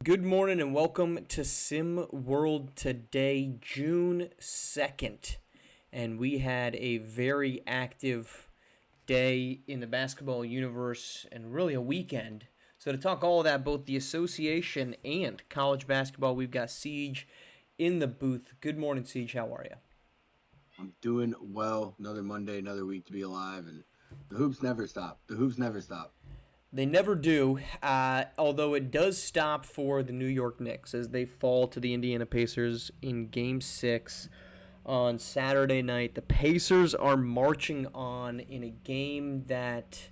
Good morning and welcome to SimWorld today, June 2nd. And we had a very active day in the basketball universe and really a weekend. So to talk all of that, both the association and college basketball, we've got Siege in the booth. Good morning, Siege. How are you? I'm doing well. Another Monday, another week to be alive, and the hoops never stop. The hoops never stop. They never do, although it does stop for the New York Knicks as they fall to the Indiana Pacers in Game 6 on Saturday night. The Pacers are marching on in a game that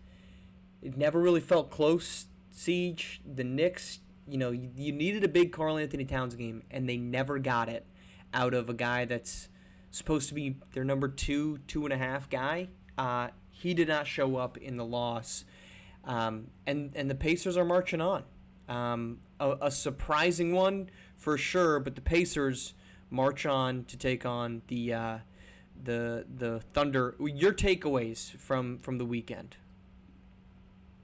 it never really felt close, Siege. The Knicks, you needed a big Karl Anthony Towns game, and they never got it out of a guy that's supposed to be their number 2.5 guy. He did not show up in the loss. And the Pacers are marching on. A surprising one for sure, but the Pacers march on to take on the Thunder. Your takeaways from the weekend?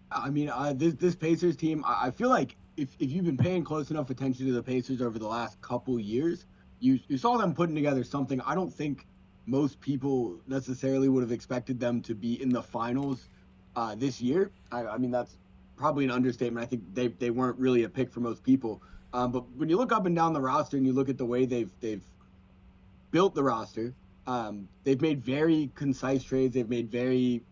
I mean, this Pacers team. I feel like if you've been paying close enough attention to the Pacers over the last couple years, you saw them putting together something. I don't think most people necessarily would have expected them to be in the finals this year. I mean, that's probably an understatement. I think they weren't really a pick for most people. But when you look up and down the roster and you look at the way they've built the roster, they've made very concise trades. They've made very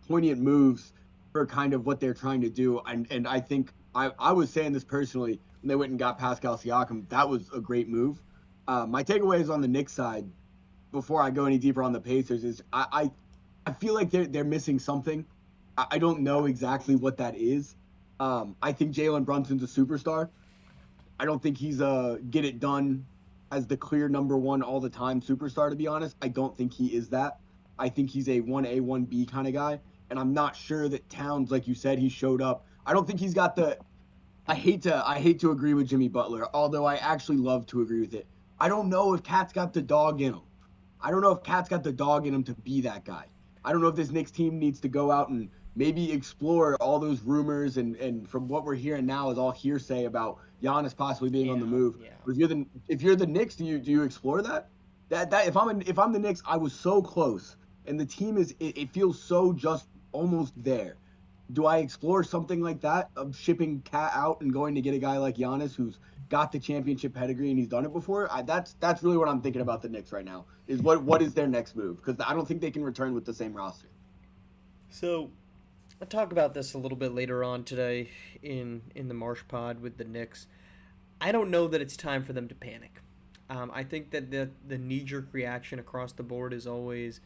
poignant moves for kind of what they're trying to do. And I think I was saying this personally when they went and got Pascal Siakam. That was a great move. My takeaway is on the Knicks side. Before I go any deeper on the Pacers, is I feel like they're missing something. I don't know exactly what that is. I think Jalen Brunson's a superstar. I don't think he's a get it done as the clear number one all the time superstar, to be honest. I don't think he is that. I think he's a 1A, 1B kind of guy. And I'm not sure that Towns, like you said, he showed up. I don't think he's got the I hate to agree with Jimmy Butler, although I actually love to agree with it. I don't know if Cat's got the dog in him. I don't know if Cat's got the dog in him to be that guy. I don't know if this Knicks team needs to go out and maybe explore all those rumors and from what we're hearing now is all hearsay about Giannis possibly being on the move. Yeah. If you're the Knicks, do you explore that? That if I'm the Knicks, I was so close, and the team it feels so just almost there. Do I explore something like that of shipping Cat out and going to get a guy like Giannis who's got the championship pedigree and he's done it before? That's really what I'm thinking about the Knicks right now. Is what is their next move? Because I don't think they can return with the same roster. So I'll talk about this a little bit later on today in the Marsh Pod with the Knicks. I don't know that it's time for them to panic. I think that the knee-jerk reaction across the board is always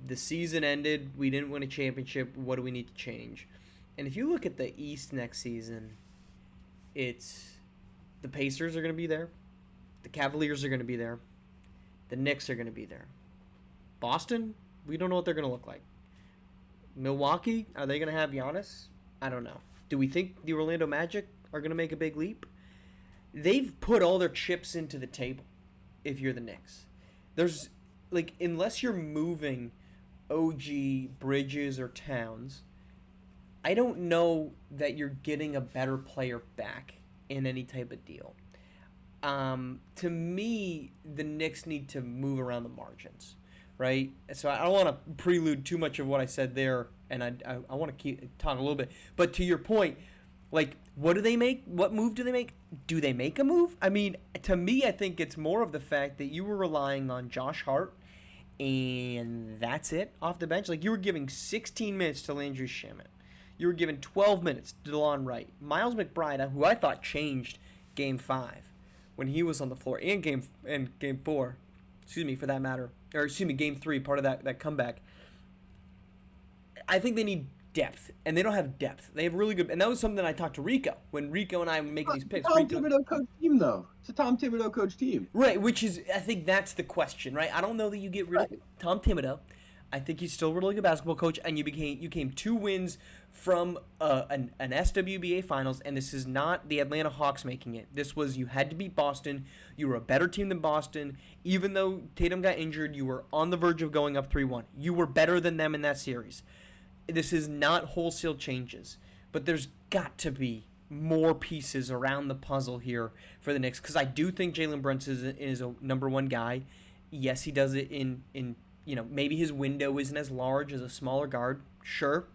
the season ended, we didn't win a championship, what do we need to change? And if you look at the East next season, it's the Pacers are going to be there, the Cavaliers are going to be there, the Knicks are going to be there. Boston, we don't know what they're going to look like. Milwaukee, are they going to have Giannis? I don't know. Do we think the Orlando Magic are going to make a big leap? They've put all their chips into the table if you're the Knicks. There's, unless you're moving OG, Bridges, or Towns, I don't know that you're getting a better player back in any type of deal. To me, the Knicks need to move around the margins, right? So I don't want to prelude too much of what I said there, and I want to keep talking a little bit. But to your point, what do they make? What move do they make? Do they make a move? I mean, to me, I think it's more of the fact that you were relying on Josh Hart, and that's it off the bench. You were giving 16 minutes to Landry Shamet. You were giving 12 minutes to DeLon Wright. Miles McBride, who I thought changed Game 5 when he was on the floor, and Game 4, for that matter. Or, Game 3, part of that comeback. I think they need depth, and they don't have depth. They have really good, and that was something I talked to Rico when Rico and I were making these picks. Tom Thibodeau coach team, though. It's a Tom Thibodeau coach team, right? Which is, I think that's the question, right? I don't know that you get rid of Tom Thibodeau. I think he's still a really good basketball coach, and you came 2 wins from an SWBA finals, and this is not the Atlanta Hawks making it. This was you had to beat Boston. You were a better team than Boston. Even though Tatum got injured, you were on the verge of going up 3-1. You were better than them in that series. This is not wholesale changes, but there's got to be more pieces around the puzzle here for the Knicks, because I do think Jalen Brunson is a number one guy. Yes, he does it in maybe his window isn't as large as a smaller guard, sure,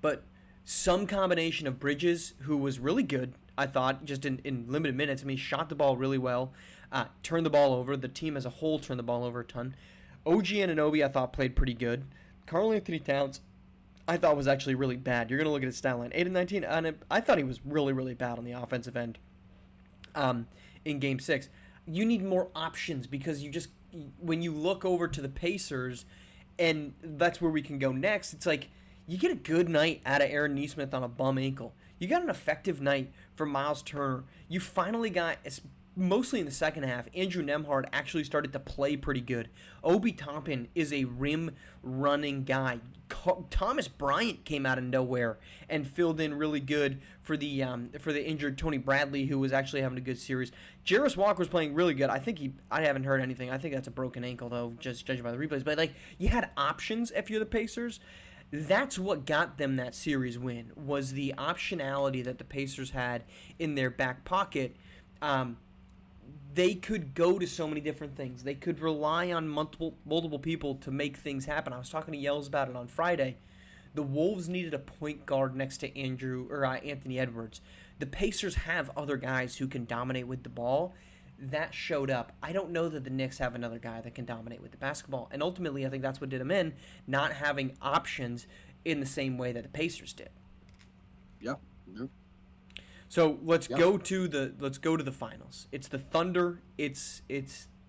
but some combination of Bridges, who was really good, I thought, just in limited minutes. I mean, he shot the ball really well, turned the ball over. The team as a whole turned the ball over a ton. OG Anunoby, I thought, played pretty good. Karl Anthony Towns, I thought, was actually really bad. You're going to look at his stat line, 8 and 19. And I thought he was really, really bad on the offensive end in Game 6. You need more options, because when you look over to the Pacers, and that's where we can go next, it's like you get a good night out of Aaron Nesmith on a bum ankle. You got an effective night for Miles Turner. You finally got, mostly in the second half, Andrew Nembhard actually started to play pretty good. Obi Toppin is a rim running guy. Thomas Bryant came out of nowhere and filled in really good for the injured Tony Bradley, who was actually having a good series. Jarris Walker was playing really good. I haven't heard anything. I think that's a broken ankle, though, just judging by the replays. But you had options if you're the Pacers. That's what got them that series win, was the optionality that the Pacers had in their back pocket. They could go to so many different things. They could rely on multiple people to make things happen. I was talking to Yells about it on Friday. The Wolves needed a point guard next to Anthony Edwards. The Pacers have other guys who can dominate with the ball. That showed up. I don't know that the Knicks have another guy that can dominate with the basketball. And ultimately, I think that's what did them in, not having options in the same way that the Pacers did. Yeah. So let's go to the finals. It's the Thunder. It's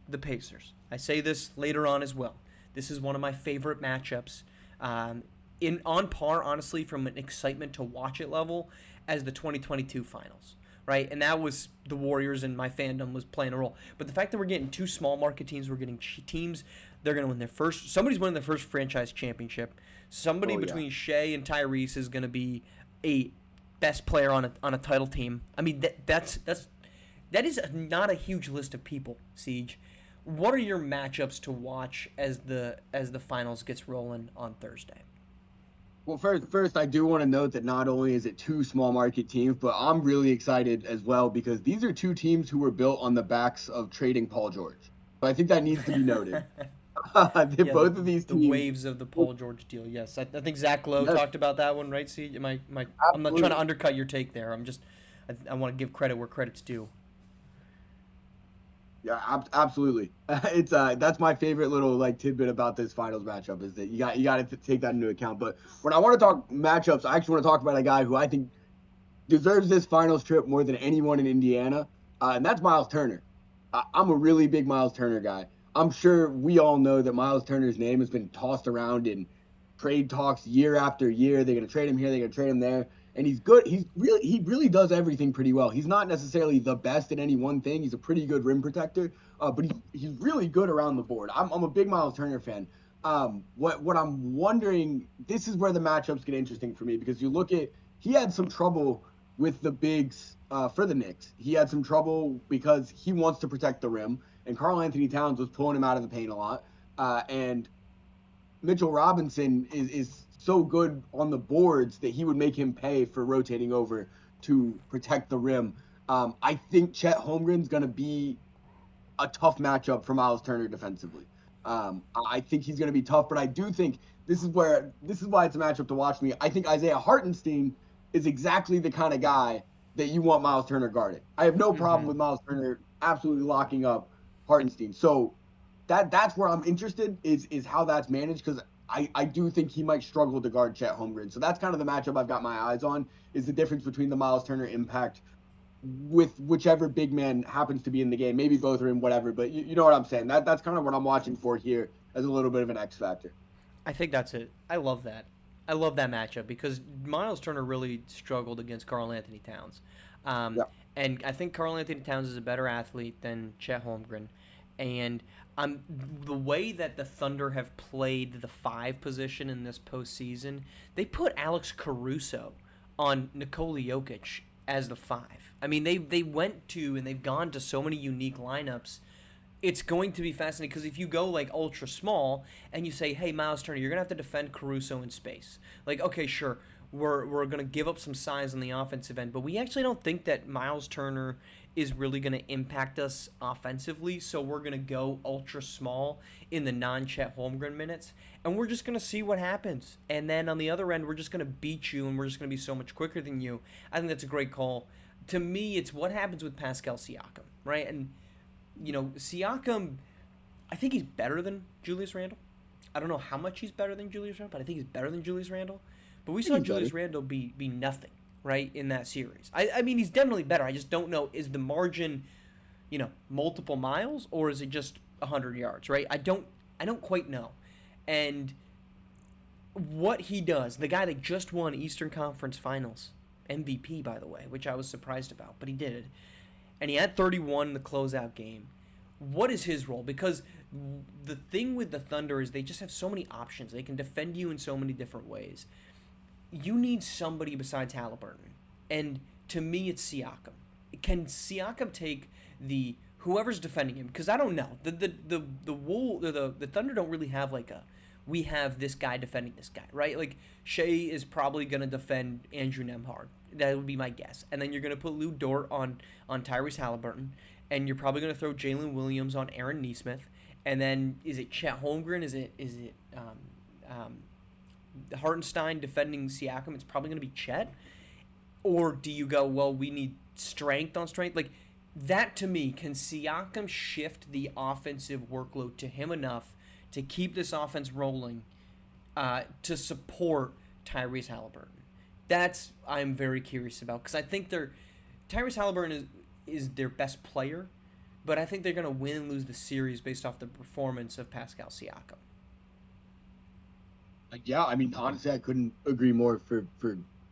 the Pacers. I say this later on as well. This is one of my favorite matchups. On par, honestly, from an excitement to watch it level, as the 2022 finals. Right, and that was the Warriors, and my fandom was playing a role. But the fact that we're getting two small market teams, we're getting teams, they're going to win their first. Somebody's winning their first franchise championship. Somebody between Shea and Tyrese is going to be a best player on a title team. I mean, that is not a huge list of people. Siege, what are your matchups to watch as the finals gets rolling on Thursday? Well, first, I do want to note that not only is it two small market teams, but I'm really excited as well, because these are two teams who were built on the backs of trading Paul George. So I think that needs to be noted. Both of these teams, the waves of the Paul George deal. Yes, I think Zach Lowe talked about that one, right? See, I'm not trying to undercut your take there. I want to give credit where credit's due. Yeah, absolutely. It's that's my favorite little tidbit about this finals matchup, is that you got to take that into account. But when I want to talk matchups, I actually want to talk about a guy who I think deserves this finals trip more than anyone in Indiana, and that's Miles Turner. I'm a really big Miles Turner guy. I'm sure we all know that Miles Turner's name has been tossed around in trade talks year after year. They're going to trade him here, they're going to trade him there. And he's good. He really does everything pretty well. He's not necessarily the best at any one thing. He's a pretty good rim protector, but he's really good around the board. I'm a big Miles Turner fan. What I'm wondering, this is where the matchups get interesting for me, because he had some trouble with the bigs for the Knicks. He had some trouble because he wants to protect the rim, and Karl Anthony Towns was pulling him out of the paint a lot. And Mitchell Robinson is so good on the boards that he would make him pay for rotating over to protect the rim. I think Chet Holmgren's going to be a tough matchup for Miles Turner defensively. I think he's going to be tough, but I do think this is why it's a matchup to watch me. I think Isaiah Hartenstein is exactly the kind of guy that you want Miles Turner guarded. I have no problem with Miles Turner absolutely locking up Hartenstein. So that's where I'm interested, is how that's managed, because I do think he might struggle to guard Chet Holmgren. So that's kind of the matchup I've got my eyes on, is the difference between the Miles Turner impact with whichever big man happens to be in the game. Maybe both are in, whatever, but you know what I'm saying. That's kind of what I'm watching for here as a little bit of an X factor. I think that's it. I love that. I love that matchup, because Miles Turner really struggled against Karl Anthony Towns. And I think Karl Anthony Towns is a better athlete than Chet Holmgren. And the way that the Thunder have played the 5 position in this postseason, they put Alex Caruso on Nikola Jokic as the 5. I mean, they went to and they've gone to so many unique lineups. It's going to be fascinating, because if you go ultra small and you say, hey, Miles Turner, you're going to have to defend Caruso in space. Okay, sure. we're going to give up some size on the offensive end, but we actually don't think that Miles Turner is really going to impact us offensively, so we're going to go ultra small in the non-Chet Holmgren minutes, and we're just going to see what happens. And then on the other end, we're just going to beat you, and we're just going to be so much quicker than you. I think that's a great call. To me, it's what happens with Pascal Siakam, right? And, Siakam, I think he's better than Julius Randle. I don't know how much he's better than Julius Randle, but I think he's better than Julius Randle. But we saw Julius Randle be nothing, right, in that series. I mean, he's definitely better. I just don't know, is the margin, multiple miles, or is it just 100 yards, right? I don't quite know. And what he does, the guy that just won Eastern Conference Finals, MVP, by the way, which I was surprised about, but he did. And he had 31 in the closeout game. What is his role? Because the thing with the Thunder is they just have so many options. They can defend you in so many different ways. You need somebody besides Halliburton. And to me, it's Siakam. Can Siakam take whoever's defending him? Because I don't know. The Thunder don't really have we have this guy defending this guy, right? Like, Shea is probably going to defend Andrew Nembhard. That would be my guess. And then you're going to put Lou Dort on Tyrese Halliburton. And you're probably going to throw Jalen Williams on Aaron Nesmith. And then is it Chet Holmgren? Is it Hartenstein defending Siakam? It's probably going to be Chet. Or do you go, well, we need strength on strength? Like, that to me, can Siakam shift the offensive workload to him enough to keep this offense rolling to support Tyrese Halliburton? That's I'm very curious about, because I think Tyrese Halliburton is their best player, but I think they're going to win and lose the series based off the performance of Pascal Siakam. Yeah, I mean, honestly, I couldn't agree more for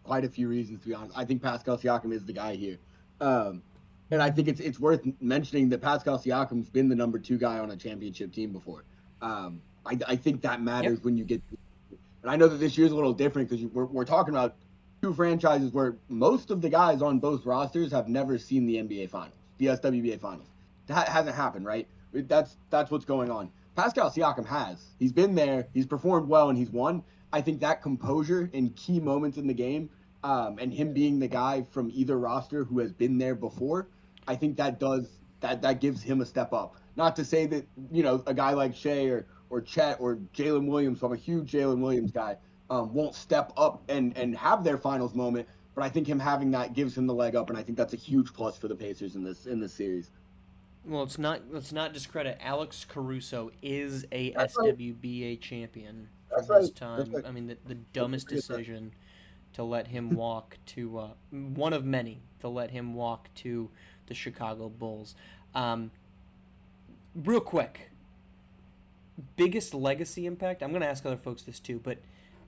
quite a few reasons, to be honest. I think Pascal Siakam is the guy here. And I think it's worth mentioning that Pascal Siakam's been the number 2 guy on a championship team before. I think that matters when you get – and I know that this year's a little different because we're talking about 2 franchises where most of the guys on both rosters have never seen the NBA Finals, the SWBA Finals. That hasn't happened, right? That's what's going on. Pascal Siakam has. He's been there. He's performed well, and he's won. I think that composure in key moments in the game, and him being the guy from either roster who has been there before, I think that gives him a step up. Not to say that a guy like Shea or Chet or Jalen Williams, so I'm a huge Jalen Williams guy, won't step up and have their finals moment. But I think him having that gives him the leg up, and I think that's a huge plus for the Pacers in this series. Well, let's not discredit Alex Caruso is a That's SWBA champion That's from his right. time. That's right. I mean, the dumbest decision to let him walk to one of many to let him walk to the Chicago Bulls. Real quick, biggest legacy impact. I'm going to ask other folks this too, but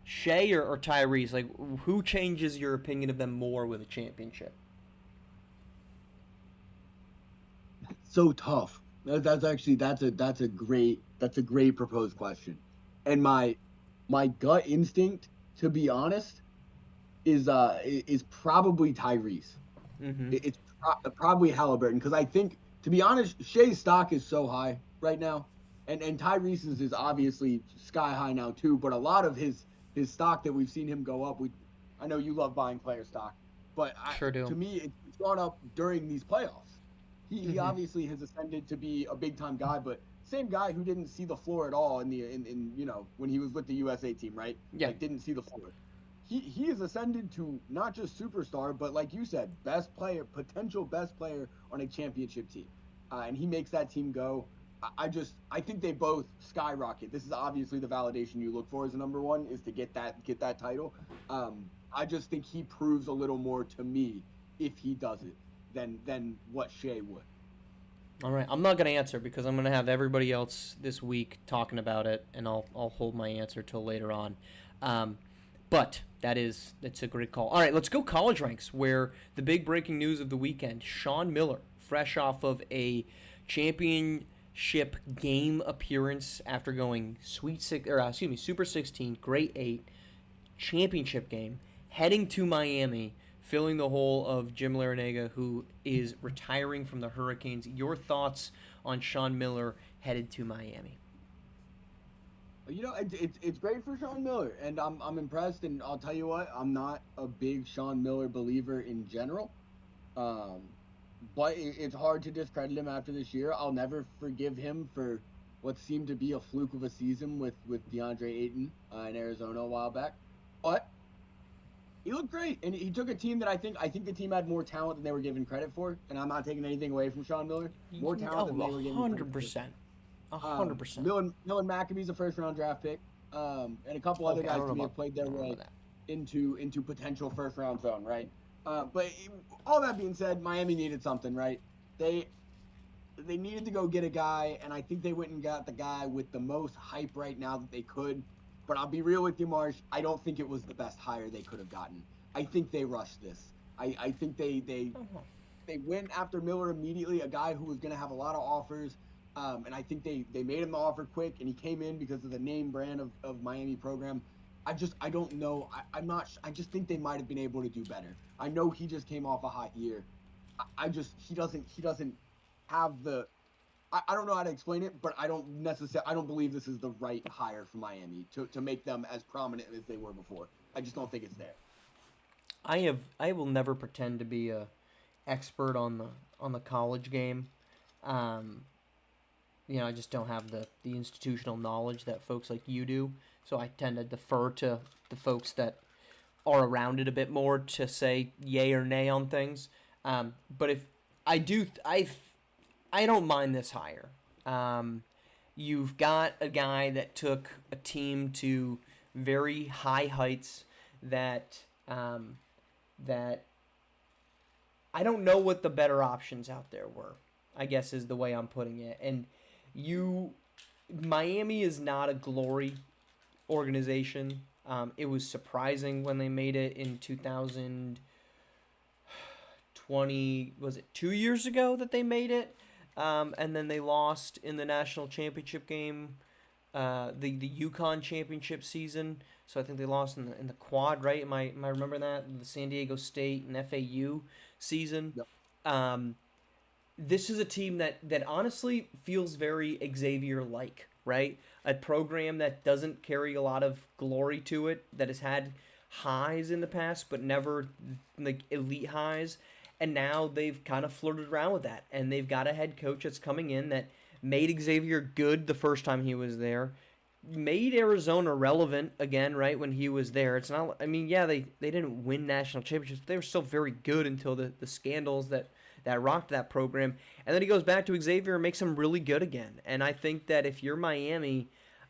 Shea or Tyrese, like, who changes your opinion of them more with a championship? So tough. That's a great proposed question. And my gut instinct, to be honest, is probably Tyrese. Mm-hmm. It's probably Halliburton, because I think, to be honest, Shea's stock is so high right now, and Tyrese's is obviously sky high now too. But a lot of his stock that we've seen him go up. I know you love buying player stock, but Sure do. to me it's gone up during these playoffs. He obviously has ascended to be a big time guy, but same guy who didn't see the floor at all in when he was with the USA team, right? Yeah. Like, didn't see the floor. He has ascended to not just superstar, but like you said, best player, potential best player on a championship team, and he makes that team go. I think they both skyrocket. This is obviously the validation you look for as a number 1, is to get that title. I just think he proves a little more to me if he does it than what Shea would. All right, I'm not going to answer because I'm going to have everybody else this week talking about it, and I'll hold my answer till later on. But that's a great call. All right, let's go college ranks, where the big breaking news of the weekend: Sean Miller, fresh off of a championship game appearance after going Super 16, Great 8, championship game, heading to Miami, filling the hole of Jim Larinaga, who is retiring from the Hurricanes. Your thoughts on Sean Miller headed to Miami? It's great for Sean Miller, and I'm impressed. And I'll tell you what, I'm not a big Sean Miller believer in general. Um, but it's hard to discredit him after this year. I'll never forgive him for what seemed to be a fluke of a season with DeAndre Ayton in Arizona a while back. But he looked great, and he took a team that I think the team had more talent than they were given credit for. And I'm not taking anything away from Sean Miller. More talent than Oh, they were given credit for. 100%. 100%. Millen McAbee's a first round draft pick, and a couple other Okay, I guys don't to know me about have played their I don't know way about that. into potential first round zone, right? But all that being said, Miami needed something, right? They they needed to go get a guy, and I think they went and got the guy with the most hype right now that they could. But I'll be real with you, Marsh. I don't think it was the best hire they could have gotten. I think they rushed this. I think Uh-huh. they went after Miller immediately, a guy who was going to have a lot of offers. And I think they made him the offer quick, and he came in because of the name brand of Miami program. I don't know. I'm not. I just think they might have been able to do better. I know he just came off a hot year. I just he doesn't have the. I don't know how to explain it, but I don't believe this is the right hire for Miami to make them as prominent as they were before. I just don't think it's there. I will never pretend to be a expert on the college game. Um, I just don't have the institutional knowledge that folks like you do. So I tend to defer to the folks that are around it a bit more to say yay or nay on things. But if I do, I don't mind this hire. Um, you've got a guy that took a team to very high heights that that I don't know what the better options out there were. I guess is the way I'm putting it. And you, Miami is not a glory organization. It was surprising when they made it in 2020. Was it 2 years ago that they made it? And then they lost in the national championship game, the UConn championship season. So I think they lost in the quad, right? Am I remembering that the San Diego State and FAU season? Yep. Um, this is a team that honestly feels very Xavier like, right? A program that doesn't carry a lot of glory to it, that has had highs in the past, but never like elite highs. And now they've kind of flirted around with that. And they've got a head coach that's coming in that made Xavier good the first time he was there, made Arizona relevant again, right, when he was there. It's not, I mean, yeah, they didn't win national championships, but they were still very good until the scandals that rocked that program. And then he goes back to Xavier and makes him really good again. And I think that if you're Miami,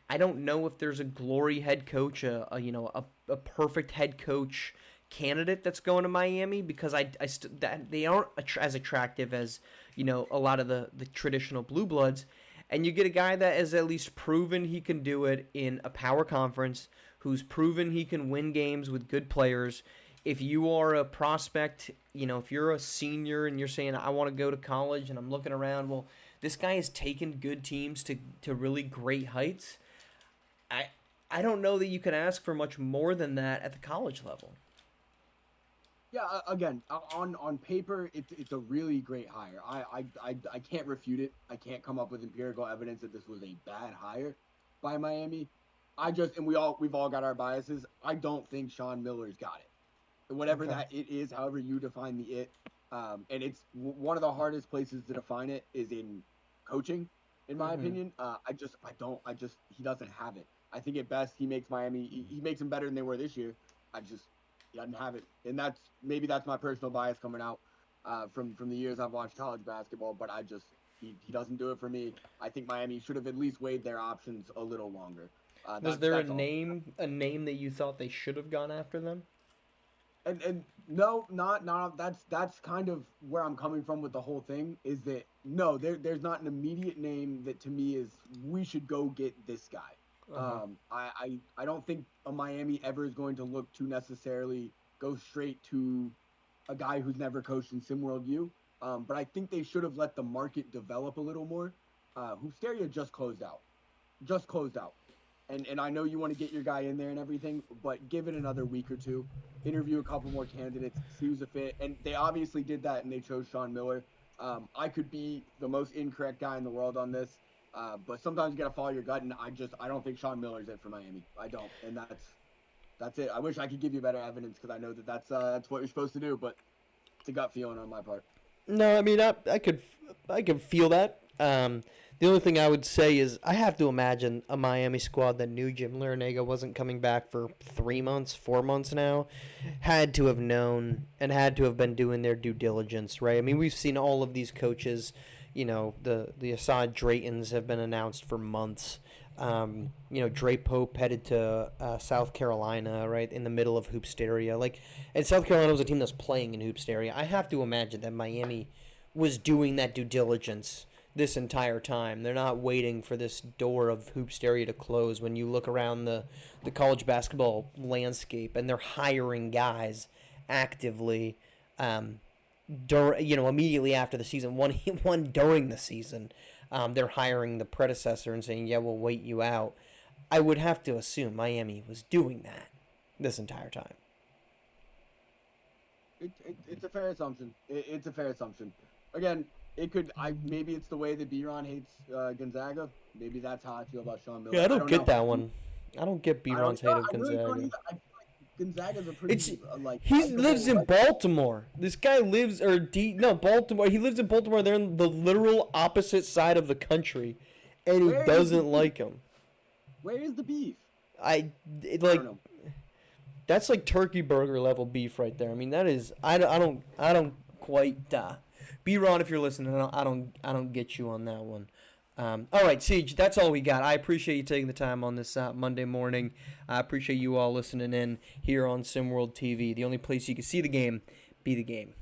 I don't know if there's a glory head coach, a perfect head coach candidate that's going to Miami because that they aren't as attractive as a lot of the traditional blue bloods. And you get a guy that has at least proven he can do it in a power conference, who's proven he can win games with good players. If you are a prospect, if you're a senior and you're saying, I want to go to college and I'm looking around, well, this guy has taken good teams to really great heights. I, I don't know that you can ask for much more than that at the college level. Yeah, again, on paper, it's a really great hire. I can't refute it. I can't come up with empirical evidence that this was a bad hire by Miami. And we've all got our biases. I don't think Sean Miller's got it. Whatever Okay. that it is, however you define the it, and it's one of the hardest places to define it is in coaching, in my Mm-hmm. opinion. He doesn't have it. I think at best he makes Miami, he makes them better than they were this year. I just He doesn't have it, and that's my personal bias coming out from the years I've watched college basketball. But he doesn't do it for me. I think Miami should have at least weighed their options a little longer. Was That's there a that's all. name that you thought they should have gone after them? And no, not that's kind of where I'm coming from with the whole thing. Is that no, there's not an immediate name that to me is we should go get this guy. Uh huh. I don't think a Miami ever is going to look to necessarily go straight to a guy who's never coached in SimWorld U. But I think they should have let the market develop a little more. Hoosteria just closed out, and I know you want to get your guy in there and everything, but give it another week or two. Interview a couple more candidates, see who's a fit, and they obviously did that, and they chose Sean Miller. I could be the most incorrect guy in the world on this. But sometimes you got to follow your gut, and I don't think Sean Miller's it for Miami. I don't, and that's it. I wish I could give you better evidence because I know that's what you're supposed to do, but it's a gut feeling on my part. No, I mean I could feel that. The only thing I would say is I have to imagine a Miami squad that knew Jim Larinaga wasn't coming back for 3 months, 4 months now, had to have known and had to have been doing their due diligence, right? I mean, we've seen all of these coaches. The Assad Draytons have been announced for months. Dre Pope headed to South Carolina, right in the middle of Hoopsteria. And South Carolina was a team that's playing in Hoopsteria. I have to imagine that Miami was doing that due diligence this entire time. They're not waiting for this door of Hoopsteria to close. When you look around the college basketball landscape, and they're hiring guys actively. Immediately after the season, one during the season, they're hiring the predecessor and saying, "Yeah, we'll wait you out." I would have to assume Miami was doing that this entire time. It's a fair assumption. It's a fair assumption. Again, maybe it's the way that B-Ron hates Gonzaga. Maybe that's how I feel about Sean Miller. Yeah, I don't get that one. I don't get B-Ron's hate of Gonzaga. I feel like Gonzaga's a pretty he lives in Baltimore. This guy lives Baltimore. He lives in Baltimore. They're on the literal opposite side of the country, and he doesn't like him. Where is the beef? I don't know. That's like turkey burger level beef right there. I mean, that is I don't quite B-Ron, if you're listening, I don't get you on that one. All right, Siege, that's all we got. I appreciate you taking the time on this Monday morning. I appreciate you all listening in here on SimWorld TV, the only place you can see the game, be the game.